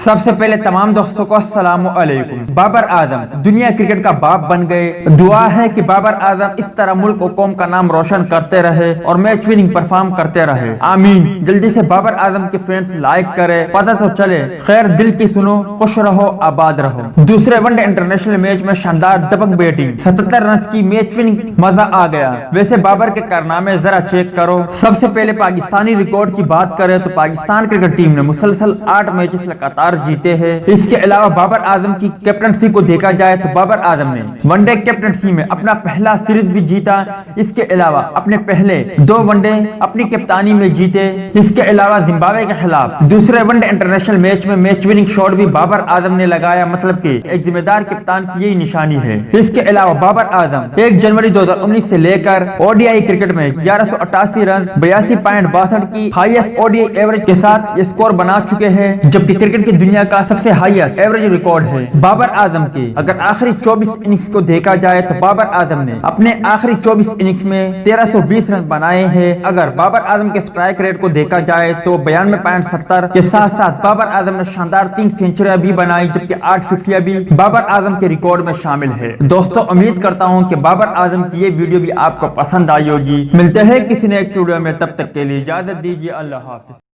سب سے پہلے تمام دوستوں کو السلام علیکم۔ بابر اعظم دنیا کرکٹ کا باپ بن گئے۔ دعا ہے کہ بابر اعظم اس طرح ملک و قوم کا نام روشن کرتے رہے اور میچ وننگ پرفارم کرتے رہے، آمین۔ جلدی سے بابر اعظم کے فینس لائک کرے، پتہ تو چلے، خیر دل کی سنو، خوش رہو، آباد رہو۔ دوسرے ون ڈے انٹرنیشنل میچ میں شاندار دبنگ بیٹنگ، 77 رنز کی میچ وننگ، مزہ آ گیا۔ ویسے بابر کے کارنامے ذرا چیک کرو۔ سب سے پہلے پاکستانی ریکارڈ کی بات کریں تو پاکستان کرکٹ ٹیم نے مسلسل 8 میچز لگاتار جیتے ہیں۔ اس کے علاوہ بابر اعظم کی کیپٹنسی کو دیکھا جائے تو بابر اعظم نے ون ڈے کیپٹنسی میں اپنا پہلا سیریز بھی جیتا۔ اس کے علاوہ اپنے پہلے 2 ون ڈے اپنی کپتانی میں جیتے۔ اس کے علاوہ زمبابوے کے خلاف دوسرے ون ڈے انٹرنیشنل میچ میں میچ وننگ شاٹ بھی بابر اعظم نے لگایا، مطلب کہ ایک ذمہ دار کپتان کی یہی نشانی ہے۔ اس کے علاوہ بابر اعظم 1 جنوری 2019 سے لے کر او ڈی آئی کرکٹ میں 1188 رنز 82.62 کی highest O D I average کے ساتھ یہ سکور بنا چکے ہیں، جبکہ کرکٹ کی دنیا کا سب سے ہائیسٹ ایوریج ریکارڈ ہے بابر اعظم کے۔ اگر آخری 24 اننگز کو دیکھا جائے تو بابر اعظم نے اپنے آخری 24 اننگز میں 1320 رنز بنائے ہیں۔ اگر بابر اعظم کے سٹرائک ریٹ کو دیکھا جائے تو 92.70 کے ساتھ ساتھ بابر اعظم نے شاندار 3 سینچریاں بھی بنائی، جبکہ 8 ففٹیاں بھی بابر اعظم کے ریکارڈ میں شامل ہے۔ دوستو امید کرتا ہوں کہ بابر اعظم کی یہ ویڈیو بھی آپ کو پسند آئی ہوگی۔ ملتے ہیں کسی نیکسٹ ویڈیو میں، تب تک کے لیے اجازت دیجیے، اللہ حافظ۔